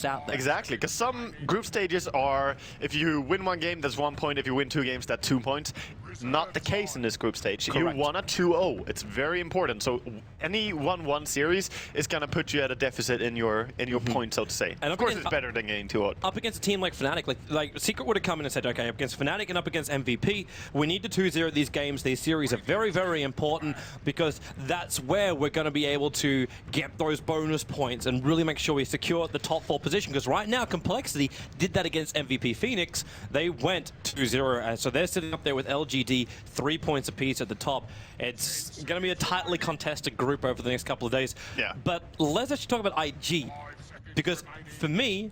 balanced out there. Exactly, because some group stages are, if you win one game, that's 1 point. If you win 2 games, that's 2 points. Not the case in this group stage. Correct. You won a 2-0. It's very important. So any 1-1 series is going to put you at a deficit in your points, so to say. And of course, it's better than getting 2-0. Up against a team like Fnatic, like Secret would have come in and said, okay, up against Fnatic and up against MVP, we need to 2-0 these games. These series are very, very important because that's where we're going to be able to get those bonus points and really make sure we secure the top 4 position. Because right now, Complexity did that against MVP Phoenix. They went 2-0, and so they're sitting up there with LGD, 3 points apiece at the top. It's going to be a tightly contested group over the next couple of days. Yeah. But let's actually talk about IG, because for me,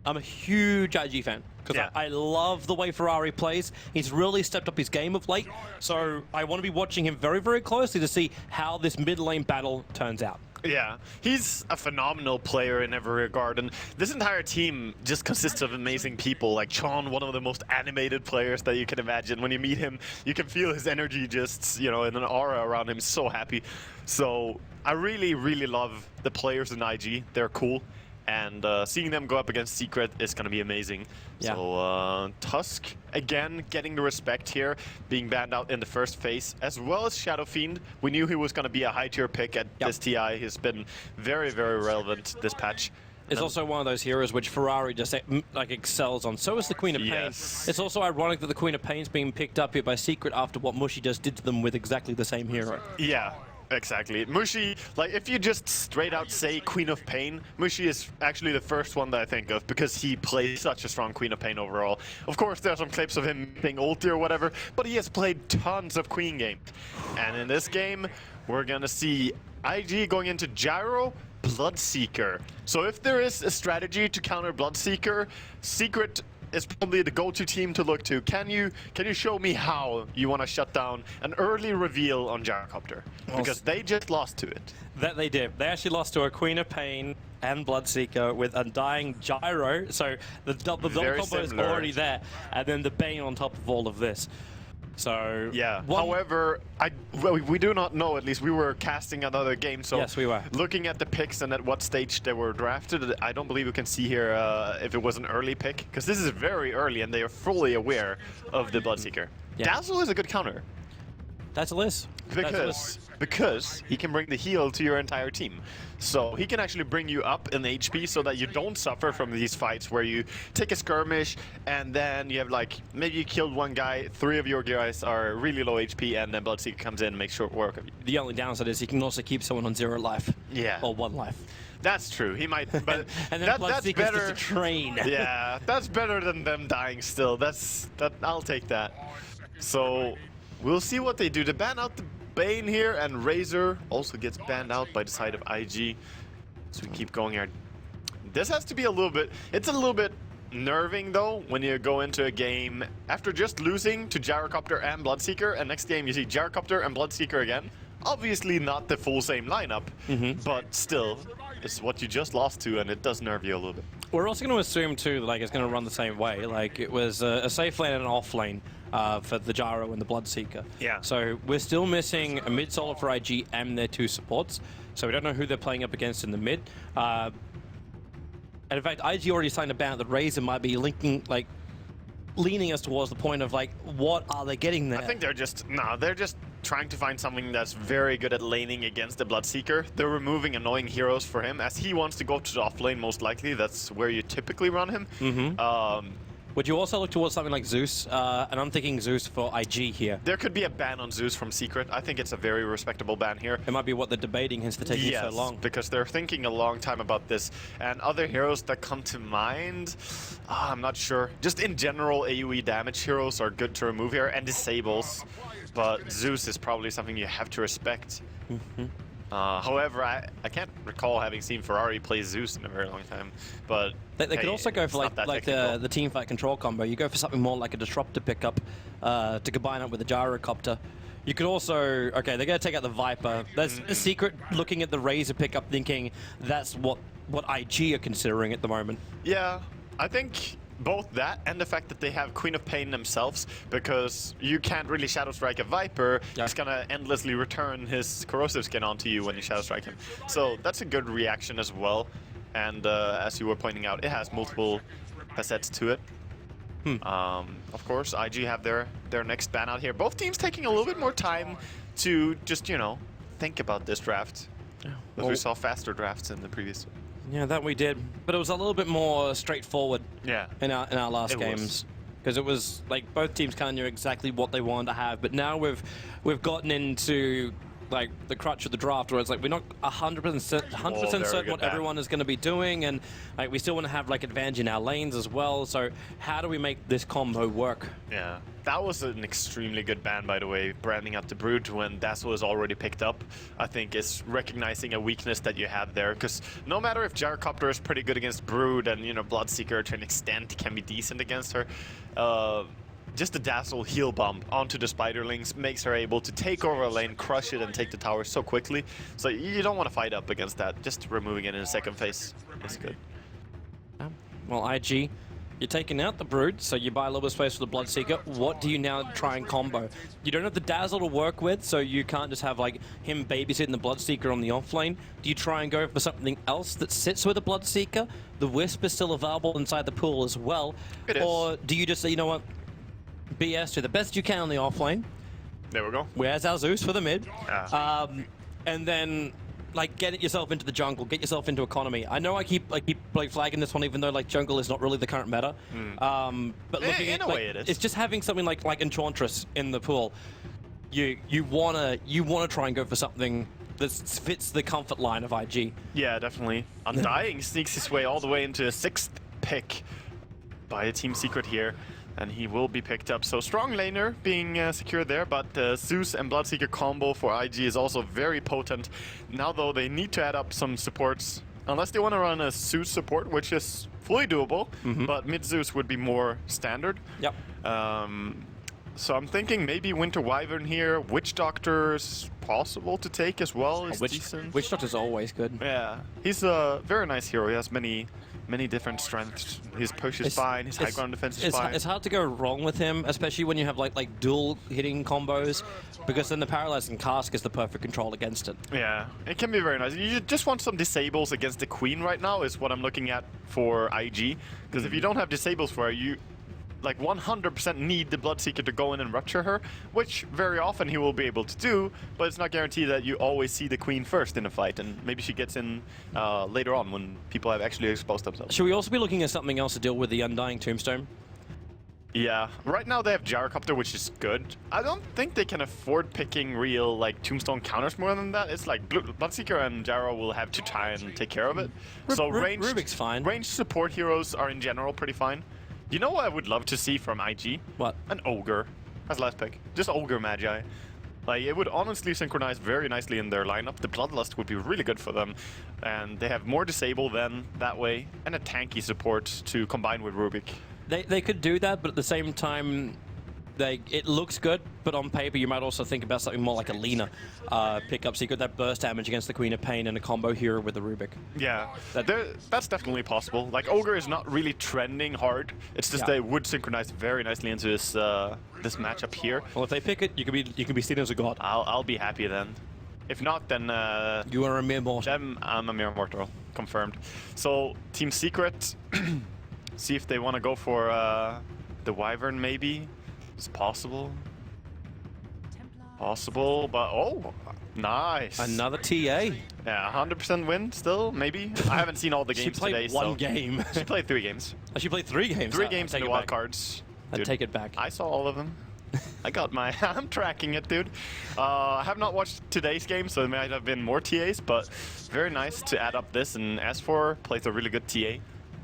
I'm a huge IG fan. Because I love the way Ferrari plays. He's really stepped up his game of late. So I want to be watching him very, very closely to see how this mid lane battle turns out. Yeah, he's a phenomenal player in every regard, and this entire team just consists of amazing people. Like Chon, one of the most animated players that you can imagine. When you meet him, you can feel his energy just, you know, in an aura around him. He's so happy. So I really, really love the players in IG. They're cool. And seeing them go up against Secret is going to be amazing. Yeah. So Tusk, again, getting the respect here, being banned out in the first phase, as well as Shadow Fiend. We knew he was going to be a high-tier pick at this TI. He's been very, very relevant this patch. It's also one of those heroes which Ferrari just like excels on. So is the Queen of Pain. It's also ironic that the Queen of Pain's being picked up here by Secret after what Mushi just did to them with exactly the same hero. Yeah. Exactly. Mushi, like, if you just straight out say Queen of Pain, Mushi is actually the first one that I think of because he plays such a strong Queen of Pain overall. Of course, there are some clips of him being ulti or whatever, but he has played tons of Queen games. And in this game, we're going to see IG going into Gyro, Bloodseeker. So if there is a strategy to counter Bloodseeker, Secret is probably the go-to team to look to. Can you show me how you want to shut down an early reveal on Gyrocopter? Because they just lost to it. That they did. They actually lost to a Queen of Pain and Bloodseeker with Undying Gyro. So the double combo is already there, and then the Bane on top of all of this. So yeah. However, we do not know. At least we were casting another game, so yes, we were looking at the picks and at what stage they were drafted. I don't believe we can see here if it was an early pick, because this is very early, and they are fully aware of the Bloodseeker. Yeah. Dazzle is a good counter. Dazzle is because he can bring the heal to your entire team. So he can actually bring you up in HP so that you don't suffer from these fights where you take a skirmish and then you have, like, maybe you killed one guy, 3 of your guys are really low HP, and then Bloodseeker comes in and makes short work of you. The only downside is he can also keep someone on 0 life. Yeah. Or 1 life. That's true. He might, but and then that's better. Just a train. Yeah, that's better than them dying still. I'll take that. So we'll see what they do. To ban out the Bane here, and Razor also gets banned out by the side of IG. So we keep going here. This has to be a little bit, it's a little bit nerving though when you go into a game after just losing to Gyrocopter and Bloodseeker, and next game you see Gyrocopter and Bloodseeker again. Obviously not the full same lineup, but still, it's what you just lost to, and it does nerve you a little bit. We're also going to assume too, like, it's going to run the same way. Like, it was a safe lane and an off lane for the Gyro and the Bloodseeker. Yeah. So we're still missing a mid solo for IG and their 2 supports. So we don't know who they're playing up against in the mid. And in fact, IG already signed a ban that Razor might be leaning us towards the point of, like, what are they getting there? I think they're just trying to find something that's very good at laning against the Bloodseeker. They're removing annoying heroes for him, as he wants to go to the off lane most likely. That's where you typically run him. Would you also look towards something like Zeus? And I'm thinking Zeus for IG here. There could be a ban on Zeus from Secret. I think it's a very respectable ban here. It might be what they're debating, hence they're taking so long. Because they're thinking a long time about this. And other heroes that come to mind, I'm not sure. Just in general, AoE damage heroes are good to remove here, and disables. But Zeus is probably something you have to respect. However, I can't recall having seen Ferrari play Zeus in a very long time. But they could also go for like the teamfight control combo. You go for something more like a disruptor pickup to combine it with a Gyrocopter. You could also, okay, they're going to take out the Viper. That's a Secret looking at the Razor pickup, thinking that's what IG are considering at the moment. Yeah, I think both that and the fact that they have Queen of Pain themselves, because you can't really Shadow Strike a Viper. He's gonna endlessly return his corrosive skin onto you when you Shadow Strike him. So that's a good reaction as well. and as you were pointing out, it has multiple facets to it. Of course, IG have their next ban out here. Both teams taking a little bit more time to just, you know, think about this draft. As we saw faster drafts in the previous. Yeah, that we did, but it was a little bit more straightforward. Yeah. In our last games, because it was like both teams kind of knew exactly what they wanted to have. But now we've gotten into like the crutch of the draft, where it's like we're not 100% certain what everyone is going to be doing, and like we still want to have like advantage in our lanes as well. So how do we make this combo work? Yeah, that was an extremely good ban, by the way, branding out the Brood when Dazzle is already picked up. I think is recognizing a weakness that you have there, because no matter if Gyrocopter is pretty good against Brood, and you know Bloodseeker to an extent can be decent against her, just the Dazzle heal bomb onto the Spiderlings makes her able to take over a lane, crush it, and take the tower so quickly. So you don't want to fight up against that. Just removing it in the second phase is good. Well, IG, you're taking out the Brood, so you buy a little bit of space for the Bloodseeker. What do you now try and combo? You don't have the Dazzle to work with, so you can't just have like him babysitting the Bloodseeker on the offlane. Do you try and go for something else that sits with the Bloodseeker? The Wisp is still available inside the pool as well. It is. Or do you just say, you know what? BS, do the best you can on the offlane. There we go. Where's our Zeus for the mid? And then like get yourself into the jungle, get yourself into economy. I know I keep like flagging this one, even though like jungle is not really the current meta. But looking in at a way it is. It's just having something like Enchantress in the pool. You wanna try and go for something that fits the comfort line of IG. Yeah, definitely. Undying sneaks his way all the way into a 6th pick by a Team Secret here. And he will be picked up. So strong laner being secured there, but Zeus and Bloodseeker combo for IG is also very potent. Now though, they need to add up some supports, unless they want to run a Zeus support, which is fully doable, but mid Zeus would be more standard. Yep. So I'm thinking maybe Winter Wyvern here. Witch Doctor is possible to take as well. Is decent. Witch Doctor's always good. Yeah, he's a very nice hero. He has many different strengths. His push is fine. His high ground defense is fine. It's hard to go wrong with him, especially when you have like dual hitting combos, because then the paralyzing cask is the perfect control against it. Yeah, it can be very nice. You just want some disables against the Queen right now is what I'm looking at for IG, because if you don't have disables for her, you like 100% need the Bloodseeker to go in and rupture her, which very often he will be able to do, but it's not guaranteed that you always see the Queen first in a fight, and maybe she gets in later on when people have actually exposed themselves. Should we also be looking at something else to deal with the Undying Tombstone? Yeah, right now they have Gyrocopter, which is good. I don't think they can afford picking real like Tombstone counters more than that. It's like Bloodseeker and Gyro will have to try and take care of it. So Rubik's fine. Ranged support heroes are in general pretty fine. You know what I would love to see from IG? What? An Ogre as last pick. Just Ogre Magi. Like, it would honestly synchronize very nicely in their lineup. The Bloodlust would be really good for them. And they have more Disable then that way, and a tanky support to combine with Rubik. They could do that, but at the same time, it looks good, but on paper you might also think about something more like a Lina pickup, so you got that burst damage against the Queen of Pain and a combo hero with the Rubik. Yeah, that's definitely possible. Like, Ogre is not really trending hard. It's just they would synchronize very nicely into this this matchup here. Well, if they pick it, you can be seen as a god. I'll be happy then. If not, then you are a mere mortal. Then I'm a mere mortal, confirmed. So Team Secret, see if they want to go for the Wyvern maybe. It's possible. Possible, but oh, nice. Another TA. Yeah, 100% win still, maybe. I haven't seen all the games today. She played one game. She played 3 games. Oh, she played 3 games? 3 games in the wild cards. I'd take it back. I saw all of them. I got my... I'm tracking it, dude. I have not watched today's game, so there might have been more TAs, but very nice to add up this. And S4 plays a really good TA.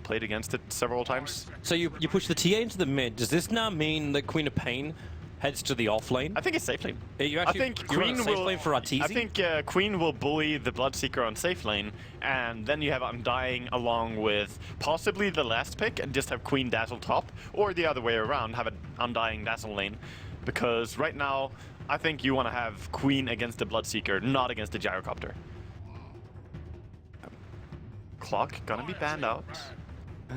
Played against it several times. So you push the TA into the mid. Does this now mean that Queen of Pain heads to the off lane? I think it's safe lane. I think Queen will lane for Arteezy? I think Queen will bully the Bloodseeker on safe lane, and then you have Undying along with possibly the last pick, and just have Queen Dazzle top, or the other way around, have an Undying Dazzle lane. Because right now, I think you want to have Queen against the Bloodseeker, not against the Gyrocopter. Clock gonna be banned out.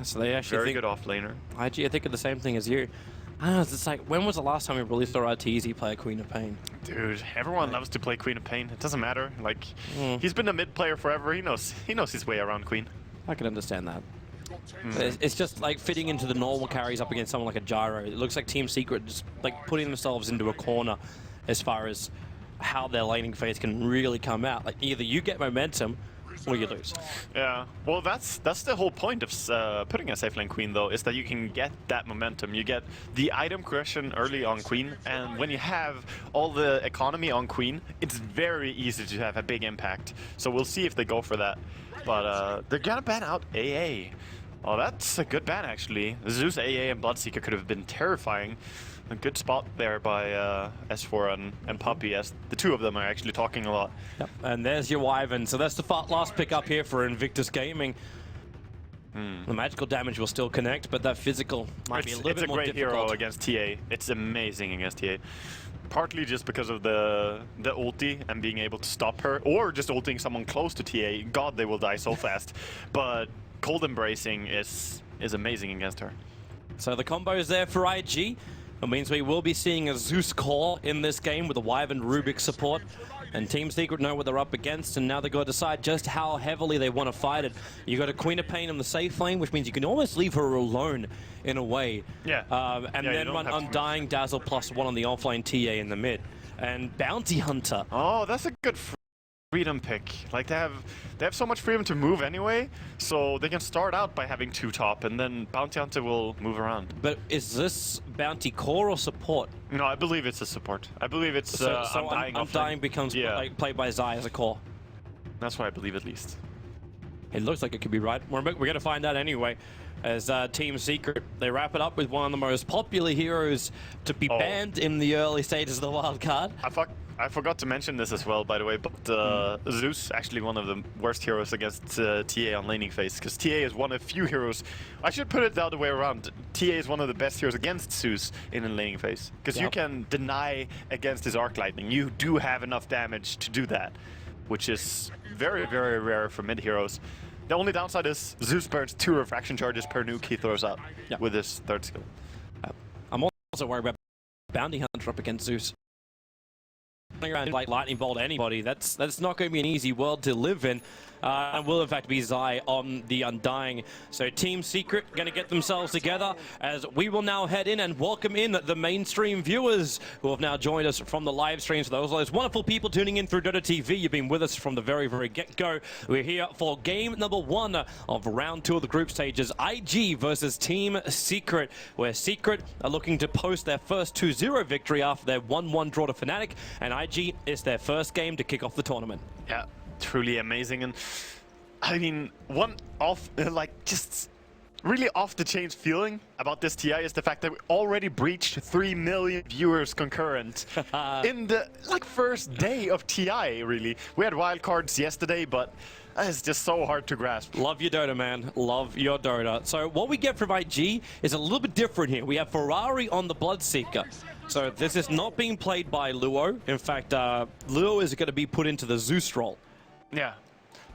So they actually very good offlaner. I think of the same thing as you. I don't know, it's like, when was the last time we really saw Arteezy play a Queen of Pain? Dude, everyone loves to play Queen of Pain. It doesn't matter. Like, he's been a mid player forever. He knows his way around Queen. I can understand that. It's just like fitting into the normal carries up against someone like a Gyro. It looks like Team Secret just like putting themselves into a corner as far as how their laning phase can really come out. Like either you get momentum or you lose. Yeah, well that's the whole point of putting a safe lane queen though, is that you can get that momentum. You get the item progression early on queen, and when you have all the economy on queen, it's very easy to have a big impact. So we'll see if they go for that. But they're gonna ban out AA. Oh, that's a good ban actually. Zeus, AA, and Bloodseeker could have been terrifying. A good spot there by S4 and Puppy, as the two of them are actually talking a lot. Yep. And there's your Wyvern. So that's the last pick up here for Invictus Gaming. The magical damage will still connect, but that physical might be a little bit more difficult. It's a great hero against TA. It's amazing against TA. Partly just because of the ulti and being able to stop her, or just ulting someone close to TA. God, they will die so fast. But cold embracing is amazing against her. So the combo is there for IG. It means we will be seeing a Zeus core in this game with a Wyvern Rubik support. And Team Secret know what they're up against, and now they've got to decide just how heavily they want to fight it. You got a Queen of Pain in the safe lane, which means you can almost leave her alone in a way. Yeah. And then run Undying, Dazzle +1 on the offlane TA in the mid. And Bounty Hunter. Oh, that's a good freedom pick. Like they have so much freedom to move anyway, so they can start out by having 2 top, and then Bounty Hunter will move around. But is this Bounty core or support? No, I believe it's a support. I believe it's Undying becomes like, played by Zai as a core. That's what I believe at least. It looks like it could be right. We're going to find out anyway. As Team Secret, they wrap it up with one of the most popular heroes to be banned in the early stages of the wild card. I forgot to mention this as well, by the way, but Zeus actually one of the worst heroes against TA on laning phase, because TA is one of few heroes. I should put it the other way around. TA is one of the best heroes against Zeus in a laning phase, because you can deny against his arc lightning. You do have enough damage to do that, which is very, very rare for mid heroes. The only downside is Zeus burns 2 refraction charges per nuke he throws out with his 3rd skill. I'm also worried about Bounty Hunter up against Zeus. Around like lightning bolt anybody, that's not going to be an easy world to live in, and will in fact be Zai on the Undying. So Team Secret going to get themselves together, as we will now head in and welcome in the mainstream viewers who have now joined us from the live streams. Those wonderful people tuning in through Dota TV, you've been with us from the very get-go. We're here for game number 1 of round 2 of the group stages, IG versus Team Secret, where Secret are looking to post their first 2-0 victory after their 1-1 draw to Fnatic, and IG is their first game to kick off the tournament. Yeah, truly amazing. And I mean, just really off the chain feeling about this TI is the fact that we already breached 3 million viewers concurrent in the first day of TI, really. We had wildcards yesterday, but it's just so hard to grasp. Love your Dota, man. Love your Dota. So what we get from IG is a little bit different here. We have Ferrari on the Bloodseeker. So this is not being played by Luo. In fact, Luo is going to be put into the Zeus role. Yeah.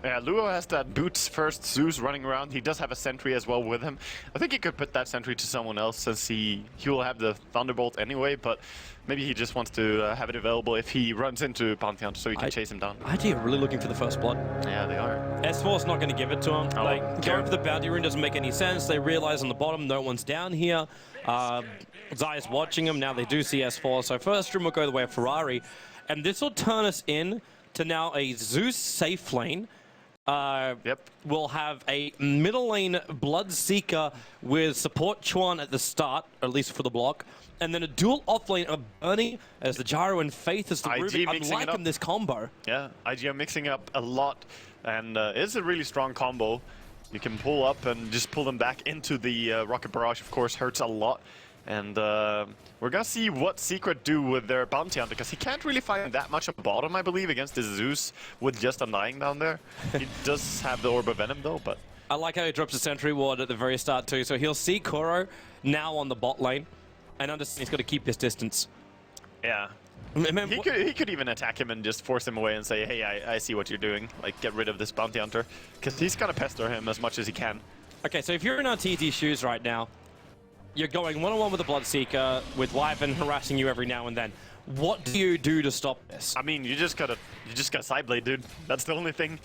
Yeah, Luo has that boots first Zeus running around. He does have a sentry as well with him. I think he could put that sentry to someone else, since he will have the Thunderbolt anyway, but maybe he just wants to have it available if he runs into Bounty Hunter so he can chase him down. IG are really looking for the first blood. Yeah, they are. S4's not going to give it to him. Going for the bounty rune doesn't make any sense. They realize on the bottom no one's down here. Zai is watching him. Now they do see S4. So first room will go the way of Ferrari. And this will turn us in to now a Zeus safe lane. We'll have a middle lane Bloodseeker with support Chuan at the start, at least for the block, and then a dual off lane of Bernie as the Gyro and Faith as the Rubik. I'm liking this combo. Yeah, IG are mixing up a lot, and it's a really strong combo. You can pull up and just pull them back into the Rocket Barrage, of course, hurts a lot. And we're gonna see what Secret do with their Bounty Hunter, because he can't really find that much on bottom, I believe, against the Zeus with just Undying down there. He does have the Orb of Venom though, but... I like how he drops a Sentry Ward at the very start too, so he'll see Kuro now on the bot lane, and understand he's got to keep his distance. Yeah. He could even attack him and just force him away and say, hey, I see what you're doing, like get rid of this Bounty Hunter, because he's gonna pester him as much as he can. Okay, so if you're in RTT's shoes right now, you're going one-on-one with the Bloodseeker, with Wyvern harassing you every now and then. What do you do to stop this? I mean, you just gotta Sideblade, dude. That's the only thing.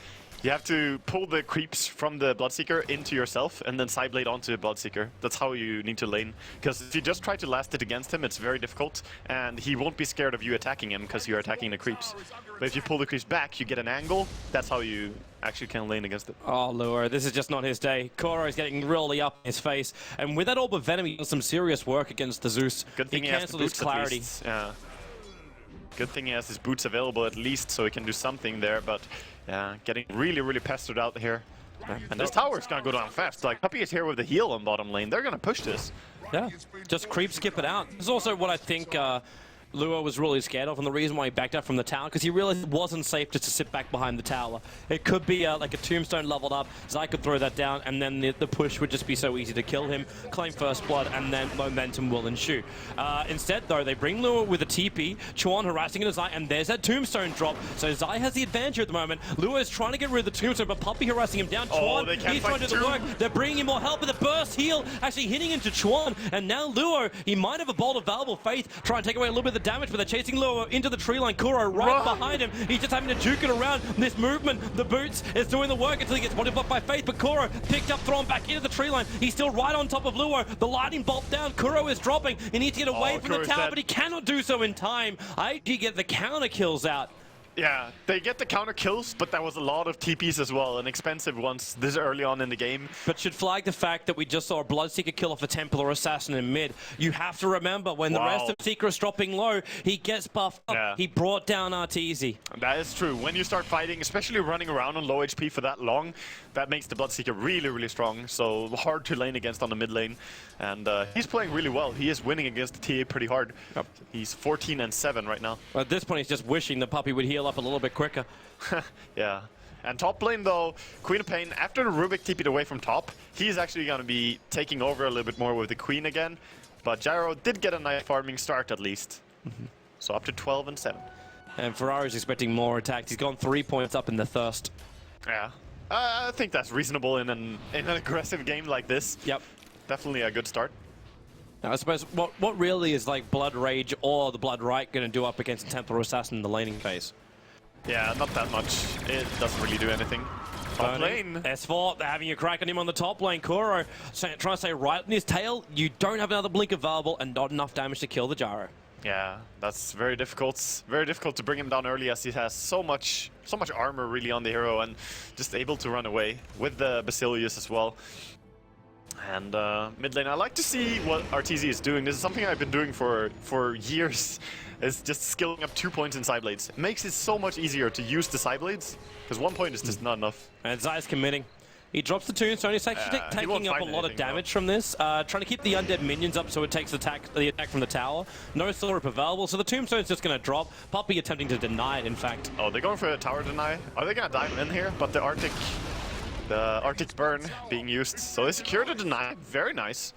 You have to pull the creeps from the Bloodseeker into yourself and then Sideblade onto the Bloodseeker. That's how you need to lane. Because if you just try to last it against him, it's very difficult. And he won't be scared of you attacking him because you're attacking the creeps. But if you pull the creeps back, you get an angle. That's how you actually can lane against it. Oh, Lure, this is just not his day. Koro's getting really up in his face. And with that Orb of Venom, he does some serious work against the Zeus. Good thing he has the boots at least. Yeah. Good thing he has his boots available at least, so he can do something there, but yeah, getting really, really pestered out here. And this tower is gonna go down fast. Like, Puppey is here with the heal on bottom lane. They're gonna push this. Yeah, just creep skip it out. This is also what I think Lua was really scared of, and the reason why he backed up from the tower, because he realized it wasn't safe just to sit back behind the tower. It could be like a tombstone leveled up, Zai could throw that down, and then the push would just be so easy to kill him, claim first blood, and then momentum will ensue. Instead, though, they bring Lua with a TP, Chuan harassing into Zai, and there's that tombstone drop, so Zai has the advantage at the moment. Lua is trying to get rid of the tombstone, but Puppey harassing him down. Chuan, he's trying to do the work. They're bringing him more help, but the burst heal actually hitting into Chuan, and now Lua, he might have a bolt of valuable faith, try and take away a little bit of the damage, but they're chasing Lua into the tree line. Kuro right behind him. He's just having to juke it around. This movement, the boots, is doing the work until he gets body blocked by Faith. But Kuro picked up, thrown back into the tree line. He's still right on top of Lua. The lightning bolt down. Kuro is dropping. He needs to get away from the tower, but he cannot do so in time. IG get the counter kills out. Yeah, they get the counter kills, but that was a lot of TPs as well, and expensive ones this early on in the game. But should flag the fact that we just saw a Bloodseeker kill off a Templar Assassin in mid. You have to remember, when the rest of Seeker is dropping low, he gets buffed up. Yeah. He brought down Arteezy. That is true. When you start fighting, especially running around on low HP for that long, that makes the Bloodseeker really, really strong. So hard to lane against on the mid lane. And he's playing really well. He is winning against the TA pretty hard. Yep. He's 14-7 right now. Well, at this point, he's just wishing the Puppey would heal up a little bit quicker. Yeah. And top lane though, Queen of Pain, after the Rubik TP'd away from top, he's actually going to be taking over a little bit more with the Queen again. But Gyro did get a nice farming start at least. So up to 12-7. And Ferrari's expecting more attacks. He's gone 3 points up in the thirst. Yeah. I think that's reasonable in an aggressive game like this. Yep. Definitely a good start. Now, I suppose what really is like Blood Rage or the Blood Right going to do up against a Templar Assassin in the laning phase? Yeah, not that much. It doesn't really do anything. Top lane. S4, they're having a crack on him on the top lane. Kuro trying to stay right in his tail. You don't have another blink available and not enough damage to kill the Gyro. Yeah, that's very difficult. Very difficult to bring him down early as he has so much armor really on the hero and just able to run away with the Basilius as well. And mid lane, I like to see what Arteezy is doing. This is something I've been doing for years. Is just skilling up 2 points in Sideblades. It makes it so much easier to use the Sideblades, because 1 point is just not enough. And Zai's committing. He drops the tombstone. He's actually taking up a lot of damage from this. Trying to keep the undead minions up so it takes the attack from the tower. No Slurp available, so the tombstone's just going to drop. Puppey attempting to deny it, in fact. Oh, they're going for a tower deny. Are they going to dive in here? But the Arctic burn being used. So they secure the deny. Very nice.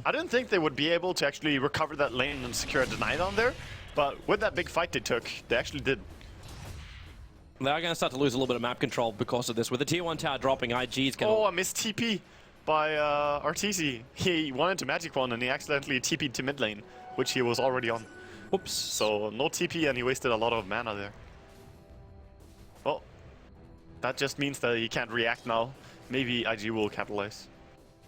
I didn't think they would be able to actually recover that lane and secure a deny down there. But with that big fight they took, they actually did. They are going to start to lose a little bit of map control because of this. With the tier 1 tower dropping, IG's going to... Oh, I missed TP by Arteezy. He wanted to Magic Wand and he accidentally TP'd to mid lane, which he was already on. Oops. So no TP and he wasted a lot of mana there. Well, that just means that he can't react now. Maybe IG will capitalize.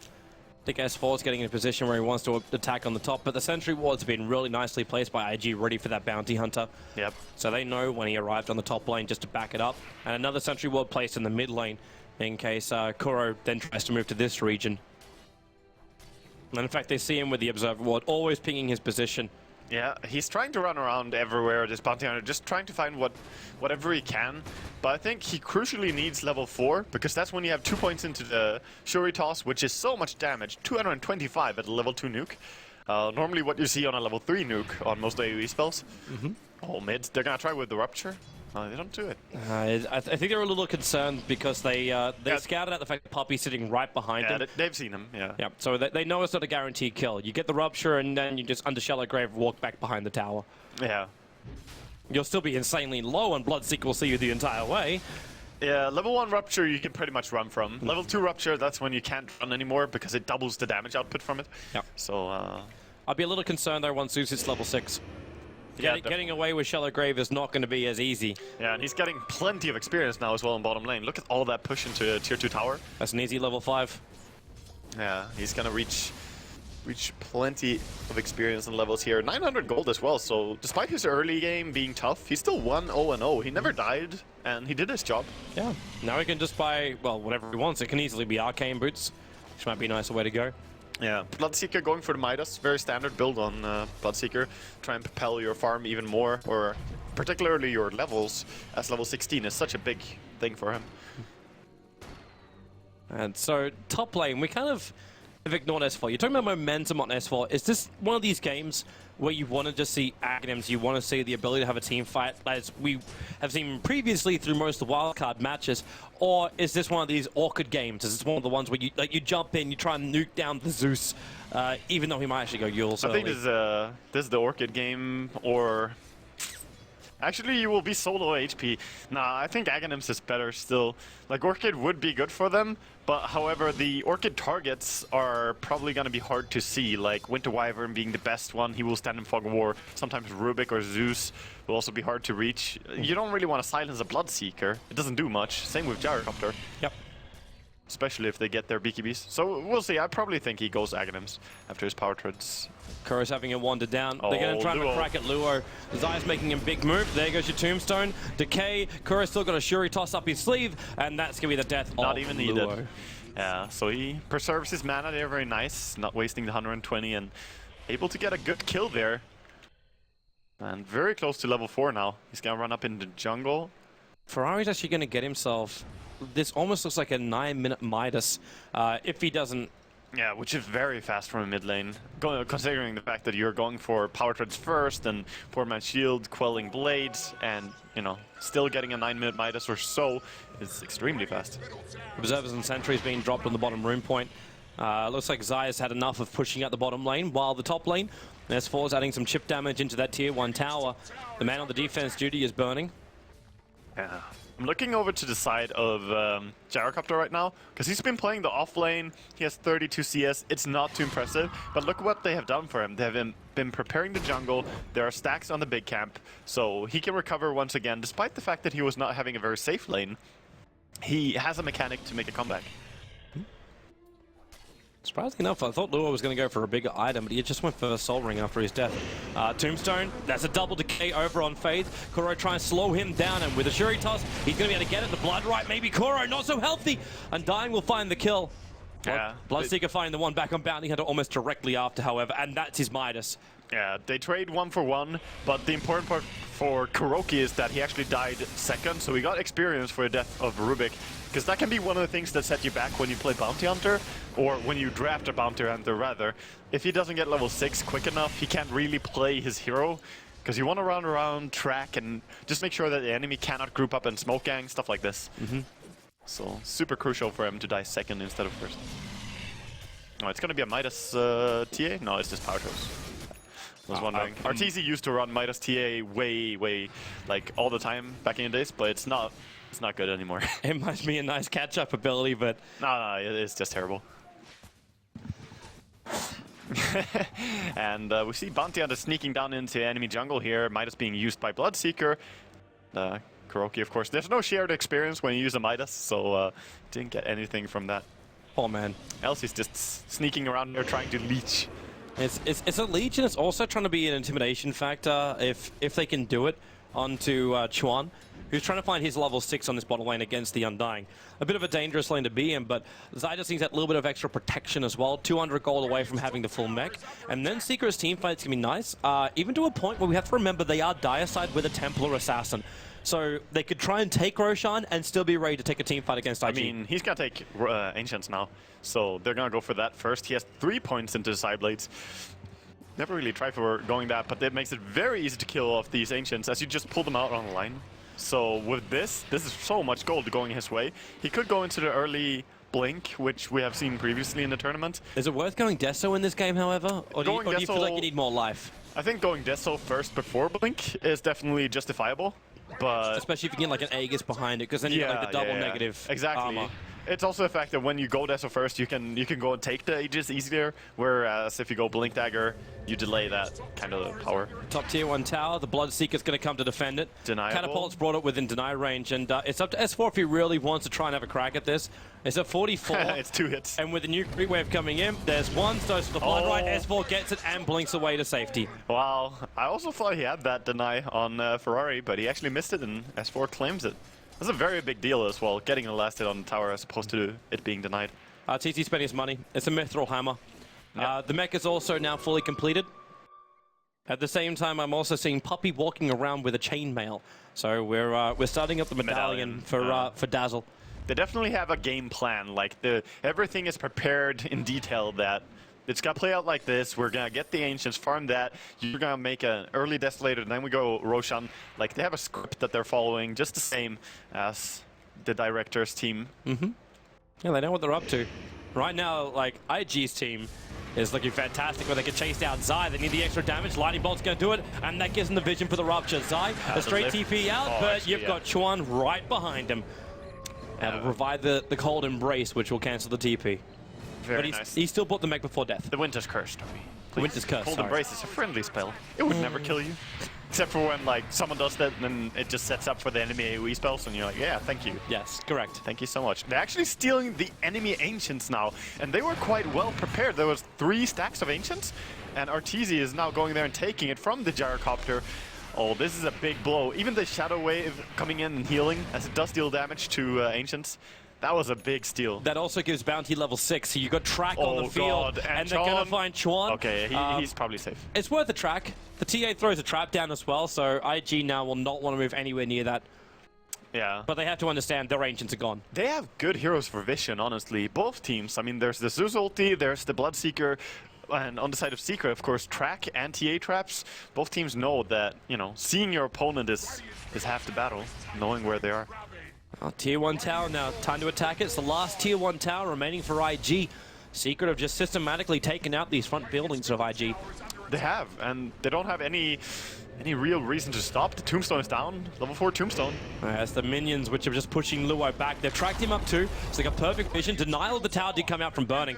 I think S4 is getting in a position where he wants to attack on the top, but the sentry ward's been really nicely placed by IG, ready for that bounty hunter. Yep. So they know when he arrived on the top lane just to back it up. And another sentry ward placed in the mid lane in case Kuro then tries to move to this region. And in fact, they see him with the observer ward, always pinging his position. Yeah, he's trying to run around everywhere, this bounty hunter, just trying to find whatever he can. But I think he crucially needs level 4, because that's when you have 2 points into the Shuri Toss, which is so much damage, 225 at a level 2 nuke. Normally what you see on a level 3 nuke on most AoE spells. Oh, mid, they're gonna try with the Rupture. They don't do it. I think they're a little concerned because they scouted out the fact that Puppey's sitting right behind him. They've seen him, yeah. Yeah, so they know it's not a guaranteed kill. You get the Rupture and then you just under Shallow Grave walk back behind the tower. Yeah. You'll still be insanely low and Bloodseeker will see you the entire way. Yeah, level 1 Rupture you can pretty much run from. Level 2 Rupture, that's when you can't run anymore because it doubles the damage output from it. Yeah. So, I'd be a little concerned though once Zeus hits level 6. Getting away with Shallow Grave is not going to be as easy. Yeah, and he's getting plenty of experience now as well in bottom lane. Look at all that push into a tier 2 tower. That's an easy level 5. Yeah, he's gonna reach plenty of experience and levels here. 900 gold as well, so despite his early game being tough, he's still 1-0-0. He never died, and he did his job. Yeah, now he can just buy, well, whatever he wants. It can easily be Arcane Boots, which might be a nicer way to go. Yeah, Bloodseeker going for the Midas, very standard build on Bloodseeker. Try and propel your farm even more, or particularly your levels, as level 16 is such a big thing for him. And so, top lane, we kind of have ignored S4. You're talking about momentum on S4. Is this one of these games where you want to just see Aghanims, you want to see the ability to have a team fight, as we have seen previously through most of the wildcard matches, or is this one of these awkward games? Is this one of the ones where you jump in, you try and nuke down the Zeus, even though he might actually go Yules I early? think this is the Orchid game, or... Actually, you will be so low HP. Nah, I think Aghanims is better still. Like, Orchid would be good for them, but however, the Orchid targets are probably going to be hard to see. Like, Winter Wyvern being the best one, he will stand in Fog of War. Sometimes Rubik or Zeus will also be hard to reach. You don't really want to silence a Bloodseeker. It doesn't do much. Same with Gyrocopter. Yep. Especially if they get their BKBs. So we'll see. I probably think he goes Aghanims after his power treads. Kuro's having a wander down. They're going to try Luo. and crack at Luo. Zai's making a big move. There goes your Tombstone. Decay. Kuro's still got a Shuri toss up his sleeve, and that's going to be the death Not of even needed. Luo. Yeah, so he preserves his mana there, very nice. Not wasting the 120 and able to get a good kill there. And very close to level 4 now. He's going to run up in the jungle. Ferrari's actually going to get himself... This almost looks like a 9-minute Midas if he doesn't... Yeah, which is very fast from a mid lane. Considering the fact that you're going for power treads first and 4-man shield, quelling blades, and, you know, still getting a 9-minute Midas or so is extremely fast. Observers and sentries being dropped on the bottom room point. Looks like Zaya's had enough of pushing out the bottom lane, while the top lane, S4's adding some chip damage into that tier 1 tower. The man on the defense duty is burning. Yeah. I'm looking over to the side of Gyrocopter right now, because he's been playing the off lane. He has 32 CS. It's not too impressive, but look what they have done for him. They have been preparing the jungle. There are stacks on the big camp, so he can recover once again, despite the fact that he was not having a very safe lane. He has a mechanic to make a comeback. Surprisingly enough, I thought Luo was going to go for a bigger item, but he just went for a Soul Ring after his death. Tombstone, that's a double decay over on Faith. Kuro trying to slow him down, and with a Shuri toss, he's going to be able to get it. The Blood right, maybe Kuro, not so healthy. Undying will find the kill. Yeah. Bloodseeker finding the one back on Bounty Hunter almost directly after, however, and that's his Midas. Yeah, they trade 1 for 1, but the important part for Kuroki is that he actually died second, so he got experience for the death of Rubik, because that can be one of the things that set you back when you play Bounty Hunter, or when you draft a Bounty Hunter rather. If he doesn't get level 6 quick enough, he can't really play his hero, because you want to run around, track, and just make sure that the enemy cannot group up and smoke gang, stuff like this. So, super crucial for him to die second instead of first. Oh, it's going to be a Midas TA? No, it's just Power Toes. I was wondering. Arteezy used to run Midas TA way, like, all the time back in the days, but it's not good anymore. It might be a nice catch-up ability, but... No, it's just terrible. And we see Bounty Hunter sneaking down into enemy jungle here, Midas being used by Bloodseeker. Kuroki, of course. There's no shared experience when you use a Midas, so didn't get anything from that. Oh, man. Else he's just sneaking around there trying to leech. It's a leech, and it's also trying to be an intimidation factor if they can do it onto Chuan, who's trying to find his level 6 on this bottom lane against the Undying. A bit of a dangerous lane to be in, but Zai just needs that little bit of extra protection as well. 200 gold away from having the full mech. And then Secret's team fights can be nice, even to a point where we have to remember they are dire side with a Templar Assassin. So they could try and take Roshan and still be ready to take a team fight against IG. I mean, he's going to take Ancients now, so they're going to go for that first. He has 3 points into the side blades. Never really tried for going that, but that makes it very easy to kill off these Ancients as you just pull them out on the line. So with this is so much gold going his way. He could go into the early Blink, which we have seen previously in the tournament. Is it worth going Deso in this game, however? Or do you feel like you need more life? I think going Deso first before Blink is definitely justifiable. But especially if you get like an Aegis behind it, because then you get like the double negative exactly. armor. It's also the fact that when you go Deso first, you can go and take the Aegis easier, whereas if you go Blink Dagger, you delay that kind of power. Top tier 1 tower, the Bloodseeker's going to come to defend it. Deniable. Catapult's brought it within deny range, and it's up to S4 if he really wants to try and have a crack at this. It's at 44. It's 2 hits. And with the new creep wave coming in, there's one, so the Blood Oh. Right, S4 gets it and blinks away to safety. Wow, I also thought he had that deny on Ferrari, but he actually missed it, and S4 claims it. That's a very big deal as well, getting a last hit on the tower as opposed to it being denied. TC spending his money. It's a Mithril Hammer. Yep. The mech is also now fully completed. At the same time, I'm also seeing Puppy walking around with a chainmail. So we're starting up the medallion for Dazzle. They definitely have a game plan. Like everything is prepared in detail. That it's gonna play out like this. We're gonna get the ancients, farm that. You're gonna make an early desolator, and then we go Roshan. Like they have a script that they're following, just the same as the director's team. Mm-hmm. Yeah, they know what they're up to. Right now, like IG's team is looking fantastic where they can chase down Zai. They need the extra damage. Lightning Bolt's going to do it, and that gives them the vision for the Rupture. Zai, a straight TP out, but you've got Chuan right behind him. And revive the Cold Embrace, which will cancel the TP. Very but nice. He still bought the mech before death. The Winter's Curse, Toby. The Winter's Curse, Cold sorry. Embrace is a friendly spell. It would never kill you. Except for when like someone does that, and then it just sets up for the enemy AoE spells, and you're like, yeah, thank you. Yes, correct. Thank you so much. They're actually stealing the enemy Ancients now, and they were quite well prepared. There was 3 stacks of Ancients, and Arteezy is now going there and taking it from the Gyrocopter. Oh, this is a big blow. Even the Shadow Wave coming in and healing, as it does deal damage to Ancients. That was a big steal. That also gives bounty level 6, so you got track on the field, God. and they're going to find Chuan. Okay, he's probably safe. It's worth a track. The TA throws a trap down as well, so IG now will not want to move anywhere near that. Yeah. But they have to understand their ancients are gone. They have good heroes for vision, honestly. Both teams. I mean, there's the Zeus ulti, there's the Bloodseeker, and on the side of Secret, of course, track and TA traps. Both teams know that, you know, seeing your opponent is half the battle, knowing where they are. Oh, tier 1 tower now, time to attack it. It's the last tier 1 tower remaining for IG. Secret have just systematically taken out these front buildings of IG. They have, and they don't have any real reason to stop. The Tombstone is down, level 4 Tombstone. It's the minions which are just pushing Luo back. They've tracked him up too, so they got perfect vision. Denial of the tower did come out from burning.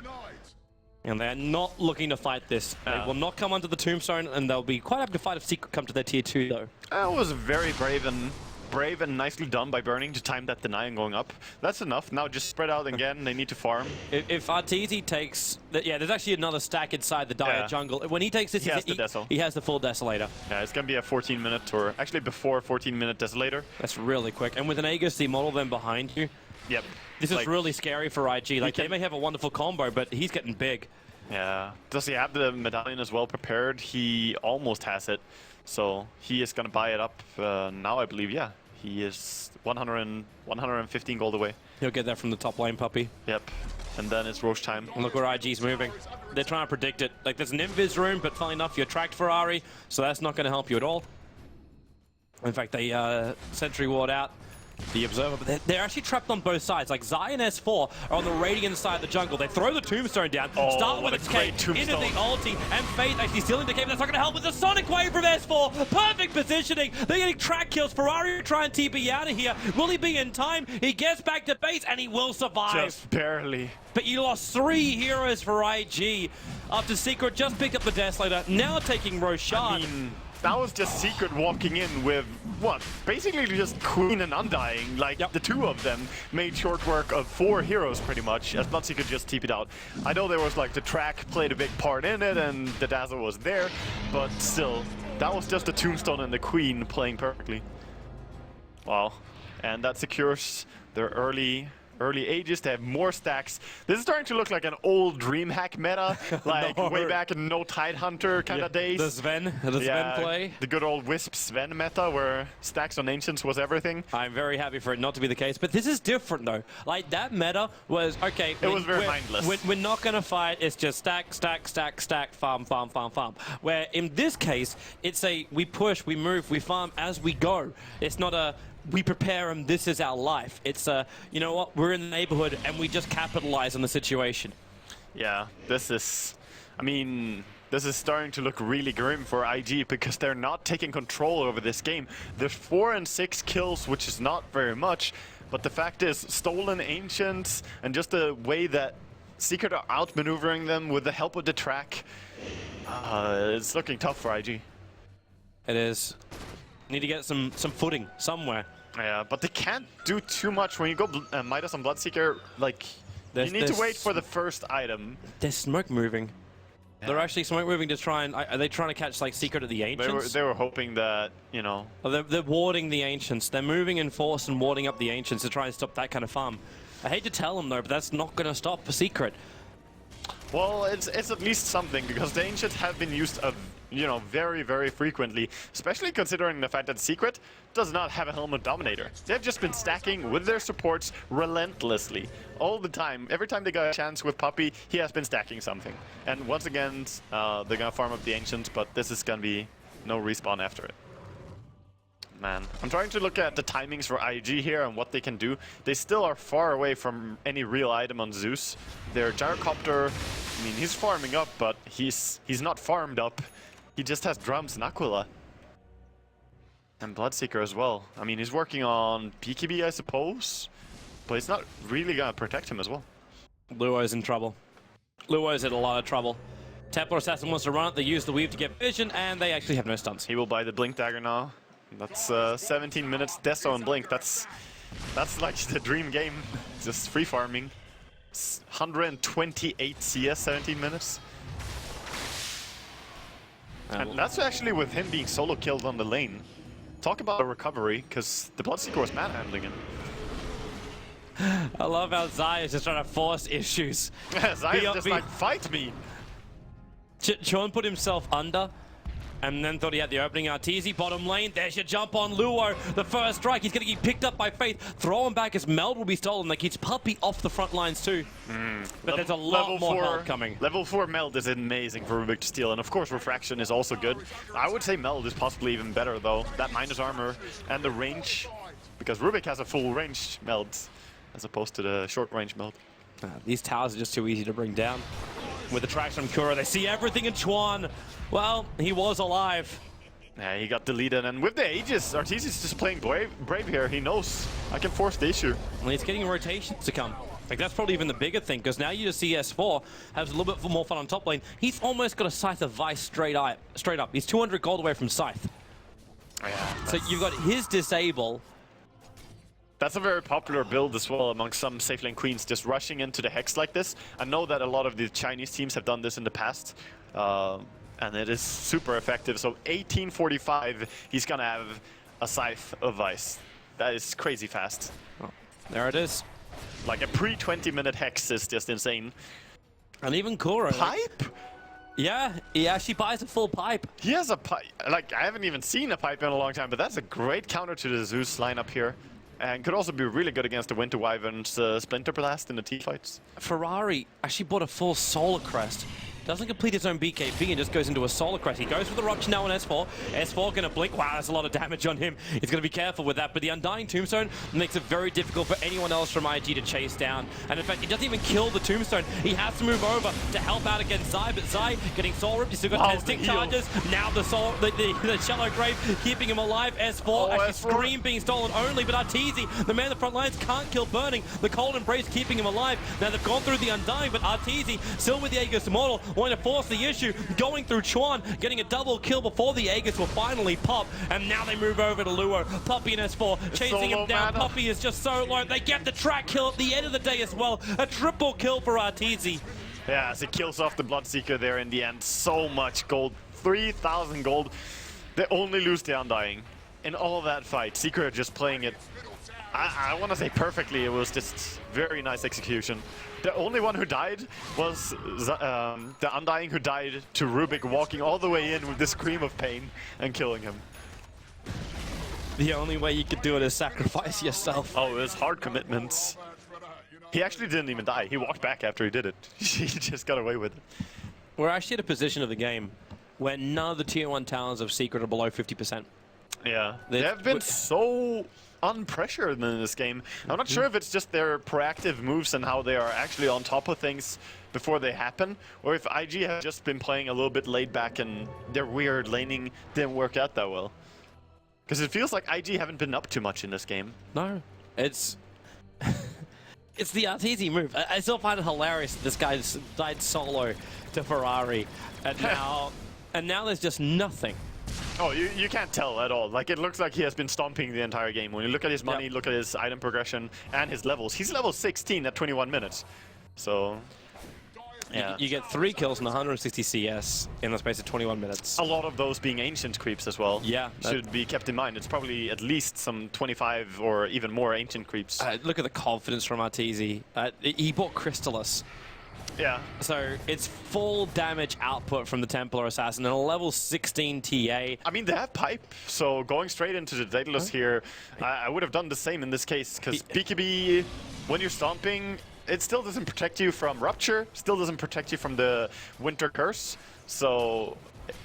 And they're not looking to fight this. They will not come under the Tombstone, and they'll be quite happy to fight if Secret come to their tier 2 though. That was very brave and nicely done by Burning to time that deny and going up. That's enough. Now just spread out again. They need to farm. If Arteezy takes... there's actually another stack inside the Dire jungle. When he takes this, he has the full Desolator. Yeah, it's going to be a 14-minute, or actually before 14-minute Desolator. That's really quick. And with an Aegis, the model then behind you. Yep. This is really scary for IG. Like, they may have a wonderful combo, but he's getting big. Yeah. Does he have the medallion as well prepared? He almost has it. So he is going to buy it up now, I believe. Yeah. He is 115 gold away. He'll get that from the top lane, Puppy. Yep. And then it's Roche time. And look where IG's moving. They're trying to predict it. Like, there's an invis room, but funnily enough, you're tracked Ferrari, so that's not going to help you at all. In fact, they sentry ward out the Observer, but they're actually trapped on both sides. Like, Zai and S4 are on the Radiant side of the jungle. They throw the Tombstone down, start with its K into the ulti, and Faith actually stealing the K, but that's not going to help with the Sonic Wave from S4. Perfect positioning. They're getting track kills. Ferrari will try and TP out of here. Will he be in time? He gets back to base, and he will survive. Just barely. But you lost 3 heroes for IG after Secret just picked up the Desolator, now taking Roshan. I mean, that was just Secret walking in with, what, basically just Queen and Undying. Like, the 2 of them made short work of 4 heroes, pretty much, as Bloodseeker could just TP it out. I know there was, like, the track played a big part in it, and the Dazzle was there, but still, that was just the Tombstone and the Queen playing perfectly. Wow. And that secures their early Aegis. They have more stacks. This is starting to look like an old DreamHack meta, like way back in No Tidehunter kind of days. The Sven play. The good old Wisp Sven meta where stacks on Ancients was everything. I'm very happy for it not to be the case, but this is different though. Like, that meta was, okay, it was very mindless. We're not going to fight, it's just stack, stack, stack, stack, farm, farm, farm, farm. Where in this case, it's we push, we move, we farm as we go. It's not a, we prepare them, this is our life. It's you know what, we're in the neighborhood and we just capitalize on the situation. Yeah, this is, I mean, this is starting to look really grim for IG because they're not taking control over this game. There's 4 and 6 kills, which is not very much, But the fact is, stolen Ancients and just the way that Secret are outmaneuvering them with the help of the track, it's looking tough for IG. It is. Need to get some footing somewhere. Yeah, but they can't do too much when you go Midas on Bloodseeker. Like, you need to wait for the first item. There's smoke moving. Yeah. They're actually smoke moving to try and... Are they trying to catch, like, Secret of the Ancients? They were hoping that, you know... Oh, they're warding the Ancients. They're moving in force and warding up the Ancients to try and stop that kind of farm. I hate to tell them, though, but that's not going to stop for Secret. Well, it's at least something, because the Ancients have been used, you know, very, very frequently, especially considering the fact that Secret does not have a Helmet Dominator. They've just been stacking with their supports relentlessly, all the time. Every time they got a chance with Puppey, he has been stacking something. And once again, they're gonna farm up the Ancients, but this is gonna be no respawn after it. Man, I'm trying to look at the timings for IG here and what they can do. They still are far away from any real item on Zeus. Their Gyrocopter, I mean, he's farming up, but he's not farmed up. He just has Drums and Aquila. And Bloodseeker as well. I mean, he's working on PKB, I suppose, but he's not really gonna protect him as well. Luo's in trouble. Luo's in a lot of trouble. Templar Assassin wants to run it, they use the weave to get vision, and they actually have no stunts. He will buy the Blink Dagger now. That's 17 minutes, Deso and Blink. That's like the dream game. Just free farming. It's 128 CS, 17 minutes. And that's actually with him being solo killed on the lane. Talk about a recovery, because the Bloodseeker was manhandling him. I love how Zai is just trying to force issues. Zai is just like, fight me! Chon put himself under, and then thought he had the opening. Arteezy, bottom lane, there's your jump on Luo. The first strike, he's going to get picked up by Faith. Throw him back as Meld will be stolen. Like, he's Puppey off the front lines too. But there's a lot more help coming. Level 4 Meld is amazing for Rubik to steal, and of course Refraction is also good. I would say Meld is possibly even better though. That minus armor and the range, because Rubik has a full range Meld, as opposed to the short range Meld. These towers are just too easy to bring down. With the tracks from Kura, they see everything in Chuan. Well, he was alive. Yeah, he got deleted, and with the Aegis, Arteezy's just playing brave here. He knows I can force the issue. And he's getting rotations to come. Like, that's probably even the bigger thing, because now you just see S4 has a little bit more fun on top lane. He's almost got a Scythe of Vice straight up. He's 200 gold away from Scythe. Yeah, so you've got his disable. That's a very popular build as well among some safe lane queens, just rushing into the Hex like this. I know that a lot of the Chinese teams have done this in the past, and it is super effective. So 1845, he's gonna have a Scythe of Vice. That is crazy fast. Oh, there it is. Like a pre-20 minute Hex is just insane. And even Kura. Pipe? Yeah, he actually buys a full pipe. He has a pipe. Like, I haven't even seen a pipe in a long time, but that's a great counter to the Zeus lineup here. And could also be really good against the Winter Wyvern's Splinter Blast in the teamfights. Ferrari actually bought a full Solar Crest. Doesn't complete his own BKB and just goes into a Solar Crest. He goes for the Rupture now on S4. S4 gonna blink. Wow, that's a lot of damage on him. He's gonna be careful with that. But the Undying Tombstone makes it very difficult for anyone else from IG to chase down. And in fact, he doesn't even kill the Tombstone. He has to move over to help out against Zai. But Zai getting Soul Ripped. He's still got 10 stick charges. Now the Shallow Grave keeping him alive. S4 actually S4. Scream being stolen only. But Arteezy, the man in the front lines, can't kill Burning. The Cold Embrace keeping him alive. Now they've gone through the Undying, but Arteezy still with the Aegis Immortal, wanting to force the issue, going through Chuan, getting a double kill before the Aegis will finally pop, and now they move over to Luo. Puppey and S4 chasing him down. Puppey is just so low. They get the track kill at the end of the day as well. A triple kill for Arteezy. Yeah, as it kills off the Bloodseeker there in the end. So much gold. 3,000 gold. They only lose the Undying. In all that fight, Secret just playing it, I want to say perfectly. It was just very nice execution. The only one who died was the Undying, who died to Rubik walking all the way in with the scream of pain and killing him. The only way you could do it is sacrifice yourself. Oh, it was hard commitments. He actually didn't even die. He walked back after he did it. He just got away with it. We're actually at a position of the game where none of the tier 1 talents of Secret are below 50%. Yeah, they have been so unpressured in this game. I'm not sure if it's just their proactive moves and how they are actually on top of things before they happen, or if IG have just been playing a little bit laid back and their weird laning didn't work out that well. Because it feels like IG haven't been up too much in this game. No, it's It's the Arteezy move. I still find it hilarious that this guy died solo to Ferrari, and now there's just nothing. Oh, you can't tell at all. Like, it looks like he has been stomping the entire game. When you look at his money, look at his item progression, and his levels. He's level 16 at 21 minutes. So, yeah. You get 3 kills and 160 CS in the space of 21 minutes. A lot of those being ancient creeps as well. Yeah. Should be kept in mind. It's probably at least some 25 or even more ancient creeps. Look at the confidence from Arteezy. He bought Crystallis. Yeah. So it's full damage output from the Templar Assassin and a level 16 TA. I mean, they have pipe, so going straight into the Daedalus here, I would have done the same in this case, because BKB, when you're stomping, it still doesn't protect you from Rupture, still doesn't protect you from the Winter Curse, so,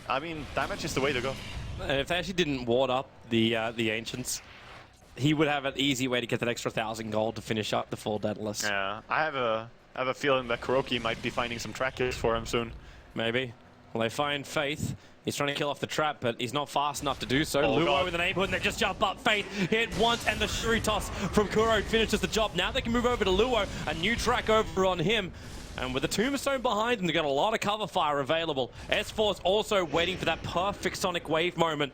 I mean, damage is the way to go. And if they actually didn't ward up the Ancients, he would have an easy way to get that extra 1,000 gold to finish up the full Daedalus. Yeah, I have a feeling that Kuroki might be finding some track kills for him soon. Maybe. Well, they find Faith. He's trying to kill off the trap, but he's not fast enough to do so. Oh, Luo God. with an neighborhood, and they just jump up. Faith hit once, and the Shuri toss from Kuro finishes the job. Now they can move over to Luo. A new track over on him. And with the Tombstone behind them, they've got a lot of cover fire available. S4's also waiting for that perfect Sonic Wave moment.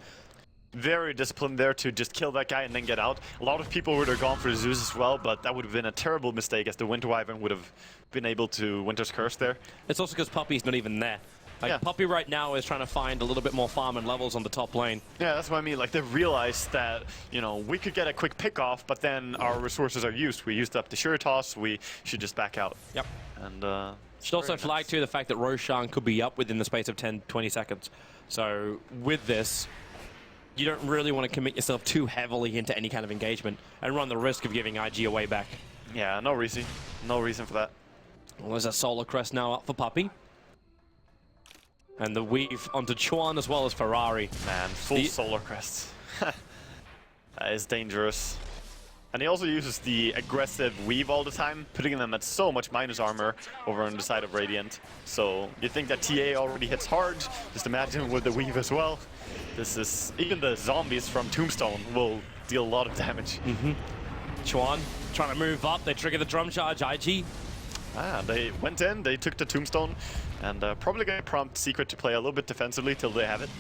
Very disciplined there to just kill that guy and then get out. A lot of people would have gone for Zeus as well, but that would have been a terrible mistake, as the Winter Wyvern would have been able to Winter's Curse there. It's also because Puppy's not even there. Like, Puppy right now is trying to find a little bit more farm and levels on the top lane. Yeah, that's what I mean. Like, they realized that, you know, we could get a quick pick off, but then our resources are used. We used up the Shuri toss, we should just back out. Yep. And, should also flag too the fact that Roshan could be up within the space of 10-20 seconds. So with this, you don't really want to commit yourself too heavily into any kind of engagement and run the risk of giving IG away back. Yeah, no reason. No reason for that. Well, there's a Solar Crest now up for Puppy. And the weave onto Chuan as well as Ferrari. Man, full Solar Crests. That is dangerous. And he also uses the aggressive weave all the time, putting them at so much minus armor over on the side of Radiant. So you think that TA already hits hard, just imagine with the weave as well. This is, even the zombies from Tombstone will deal a lot of damage. Chuan trying to move up, they trigger the drum charge, IG. They went in, they took the Tombstone, and probably going to prompt Secret to play a little bit defensively till they have it.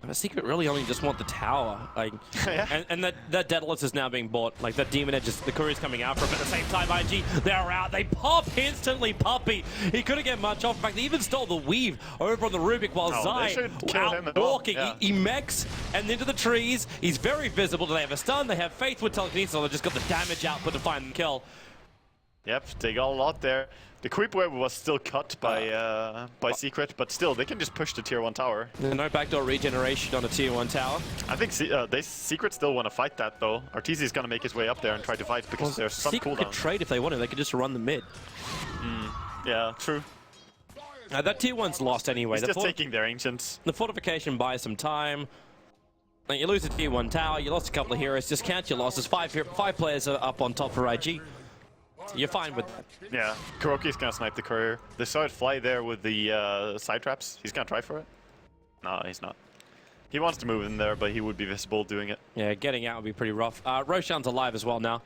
But Secret really only just want the tower, like, Yeah. and that Daedalus is now being bought. Like that Demon Edge, the Courier's coming out for him. At the same time, IG, they're out. They pop instantly, Puppy. He couldn't get much off. In fact, they even stole the weave over on the Rubik while Zai out walking. Yeah. He mechs and into the trees. He's very visible. They have a stun. They have Faith with telekinesis. So they just got the damage output to find the kill. Yep, they got a lot there. The creep wave was still cut by Secret, but still, they can just push the tier 1 tower. No backdoor regeneration on a tier 1 tower. I think Secret still want to fight that, though. Arteezy is going to make his way up there and try to fight, because there's some Secret could cooldown. trade if they wanted. They could just run the mid. Yeah, true. That tier 1's lost anyway. He's just taking their Ancients. The fortification buys some time. Like, you lose a tier 1 tower, you lost a couple of heroes, just count your losses. Five players are up on top for IG. You're fine with that. Yeah, Kuroki's gonna snipe the courier. They saw it fly there with the side traps. He's gonna try for it. No, he's not. He wants to move in there, but he would be visible doing it. Yeah, getting out would be pretty rough. Roshan's alive as well now.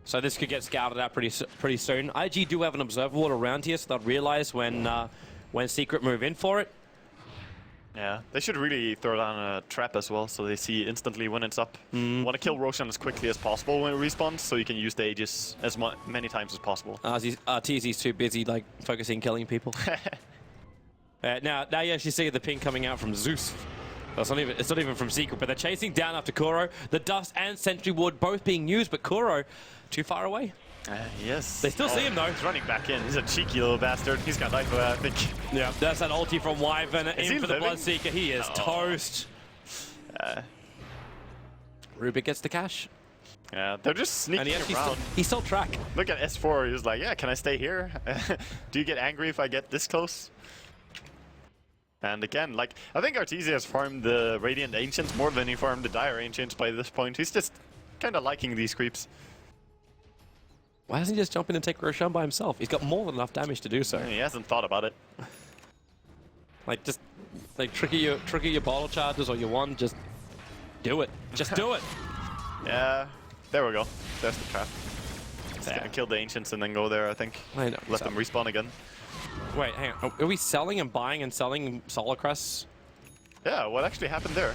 So this could get scouted out pretty soon. IG do have an observer ward around here, so they'll realize when Secret move in for it. Yeah, they should really throw down a trap as well, so they see instantly when it's up. Want to kill Roshan as quickly as possible when it respawns, so you can use the Aegis as many times as possible. TZ's too busy, like, focusing killing people. Now you actually see the ping coming out from Zeus. It's not even from Secret, but they're chasing down after Kuro. The Dust and Sentry Ward both being used, but Kuro too far away. Yes. They still see him, though. He's running back in. He's a cheeky little bastard. He's gonna die for that, I think. Yeah, that's that ulti from Wyvern in for the living? Bloodseeker. He is toast. Rubik gets the cash. Yeah, they're just sneaking around. He stole track. Look at S4. He was like, yeah, can I stay here? Do you get angry if I get this close? And again, like, I think Arteezy has farmed the Radiant Ancients more than he farmed the Dire Ancients by this point. He's just kind of liking these creeps. Why doesn't he just jump in and take Roshan by himself? He's got more than enough damage to do so. He hasn't thought about it. Like, just like trigger your bottle charges or your one, just do it. Just do it. Yeah. There we go. There's the trap. He's gonna kill the Ancients and then go there, I think. I know. Let them respawn again. Wait, hang on. Are we selling and buying and selling Solar Crests? Yeah, what actually happened there?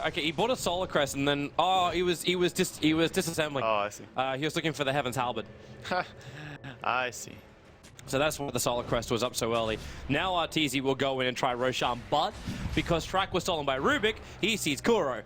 Okay, he bought a Solar Crest and then he was disassembling. Oh, I see. He was looking for the Heaven's Halberd. I see. So that's why the Solar Crest was up so early. Now Arteezy will go in and try Roshan, but because track was stolen by Rubik, he sees Kuro.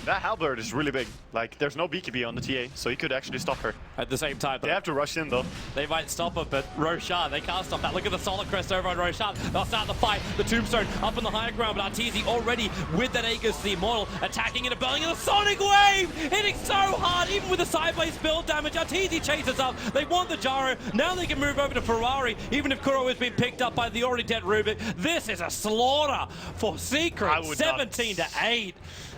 That Halberd is really big. Like, there's no BKB on the TA, so he could actually stop her. At the same time, They have to rush in, though. they might stop her, but Roshan, they can't stop that. Look at the Solar Crest over on Roshan. They'll start the fight. The Tombstone up in the higher ground, but Arteezy already with that Aegis, the Immortal, attacking into Burning, and the Sonic Wave! Hitting so hard, even with the sideways build damage. Arteezy chases up. They want the Gyro. Now they can move over to Ferrari, even if Kuro has been picked up by the already dead Rubik. This is a slaughter for Secret, 17 to 8.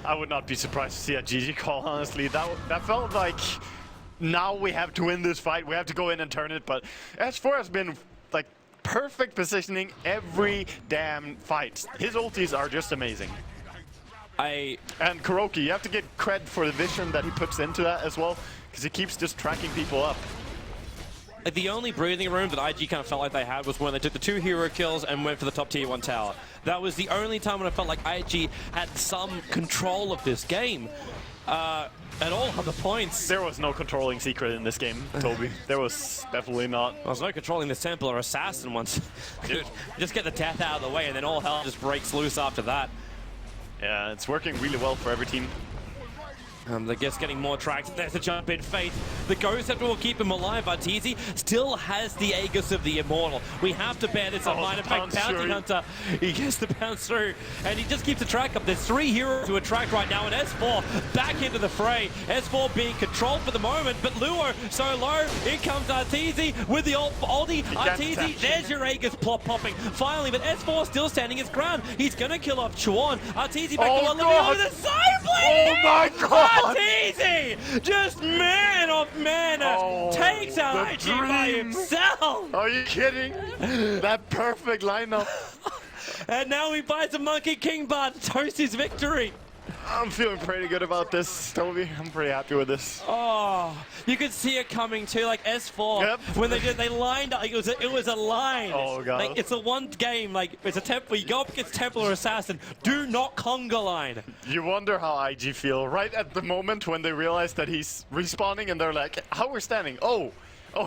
I would not be surprised to see a GG call, honestly. That felt like now we have to win this fight. We have to go in and turn it. But S4 has been like perfect positioning every damn fight. His ultis are just amazing. And Kuroki, you have to get cred for the vision that he puts into that as well, because he keeps just tracking people up. The only breathing room that IG kind of felt like they had was when they took the 2 hero kills and went for the top tier 1 tower. That was the only time when I felt like IG had some control of this game. At all other points. There was no controlling Secret in this game, Toby. There was definitely not. There was no controlling this Templar Assassin once. Dude, just get the death out of the way and then all hell just breaks loose after that. Yeah, it's working really well for every team. They're just getting more tracks. There's a jump in Faith. The Ghost Scepter will keep him alive. Arteezy still has the Aegis of the Immortal. We have to bear this in mind. In fact, Bounty Hunter, he gets the bounce through, and he just keeps the track up. There's 3 heroes to attract right now, and S4 back into the fray. S4 being controlled for the moment, but Luo so low. In comes Arteezy with the ulti. Arteezy, there's your Aegis popping. Finally, but S4 still standing his ground. He's going to kill off Chuan. Arteezy back to 1 with a side blade! Oh my god! Arteezy, just man of mana, takes out IG by himself. Are you kidding? That perfect lineup. And now he buys a Monkey King bar to toast his victory. I'm feeling pretty good about this, Toby. I'm pretty happy with this. Oh, you could see it coming too, like S4. Yep. When they lined up, it was a line. Oh god. Like, it's a one game, like it's a Templar. You go up against Templar Assassin. Do not conga line. You wonder how IG feel right at the moment when they realize that he's respawning and they're like, how we're standing? Oh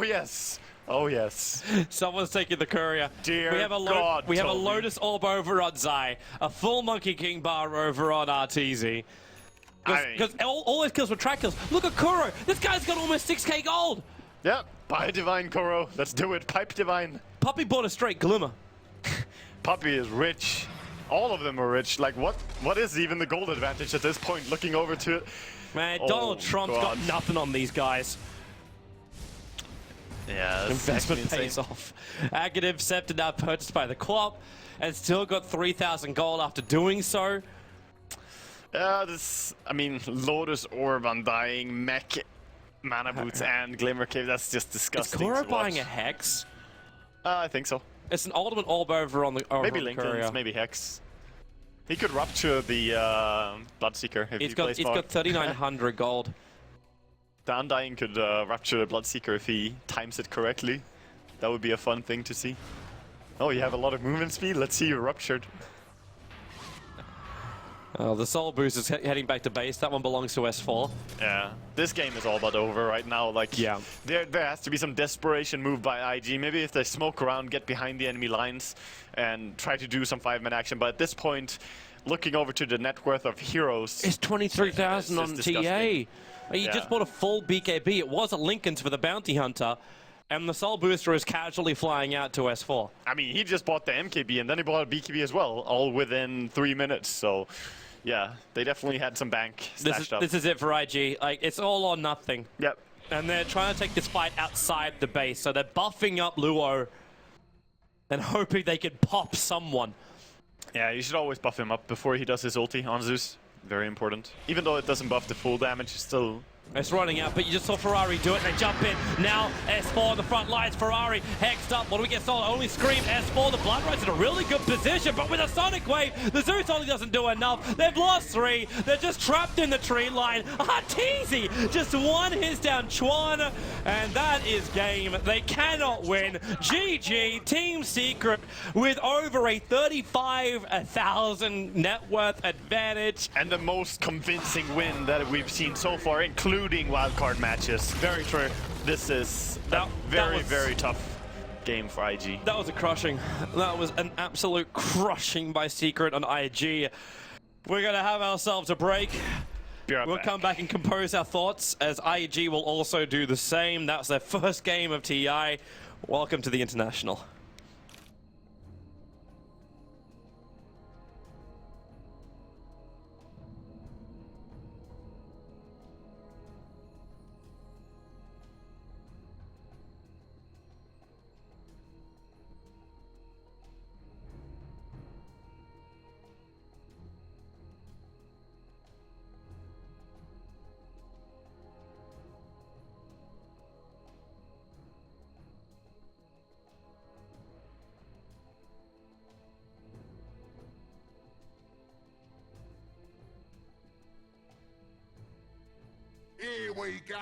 yes. Oh yes. Someone's taking the courier. Dear we have a God, we have a Toby. Lotus Orb over on Zai, a full Monkey King bar over on Arteezy. Because all his kills were track kills. Look at Kuro. This guy's got almost 6k gold. Yep. Buy Divine Kuro. Let's do it. Pipe Divine. Puppy bought a straight Glimmer. Puppy is rich. All of them are rich. Like what is even the gold advantage at this point? Looking over to it. Man, Oh, Donald Trump's God. got nothing on these guys. Yeah, that's Investment actually pays insane. off. Aghanim Scepter now purchased by the co-op and still got 3,000 gold after doing so. I mean, Lotus Orb, Undying, Mech, Mana Boots, and Glimmer Cave. That's just Is disgusting. Kuro to buying a watch. Hex? I think so. It's an Ultimate Orb over on the Maybe Courier. Linken's, maybe Hex. He could rupture the Bloodseeker if he plays He's smart. got 3,900 gold. The Undying could rupture the Bloodseeker if he times it correctly. That would be a fun thing to see. Oh, you have a lot of movement speed? Let's see you ruptured. The Soul Boost is heading back to base. That one belongs to S4. Yeah, this game is all but over right now. Like, Yeah. there has to be some desperation move by IG. Maybe if they smoke around, get behind the enemy lines, and try to do some 5-man action. But at this point, looking over to the net worth of heroes, It's 23,000 on it's TA. disgusting. You Yeah. just bought a full BKB. It was a Lincoln's for the Bounty Hunter. And the Soul Booster is casually flying out to S4. I mean, he just bought the MKB and then he bought a BKB as well, all within 3 minutes. So, yeah, they definitely had some bank stashed up. This is it for IG. Like, it's all or nothing. Yep. And they're trying to take this fight outside the base. So they're buffing up Luo and hoping they can pop someone. Yeah, you should always buff him up before he does his ulti on Zeus. Very important. Even though it doesn't buff the full damage, it's still It's running out, but you just saw Ferrari do it. They jump in. Now S4 on the front lines. Ferrari hexed up. What do we get? Sold? Only Scream. S4. The Blood Ride's in a really good position, but with a Sonic Wave, the Zeus only doesn't do enough. They've lost 3. They're just trapped in the tree line. Teasy just one hits down Chuan, and that is game. They cannot win. GG, Team Secret with over a 35,000 net worth advantage. And the most convincing win that we've seen so far, including wildcard matches. Very true. This is a very tough game for IG. That was a crushing. That was an absolute crushing by Secret on IG. We're going to have ourselves a break. We'll come back and compose our thoughts as IG will also do the same. That's their first game of TI. Welcome to the International. Here we go!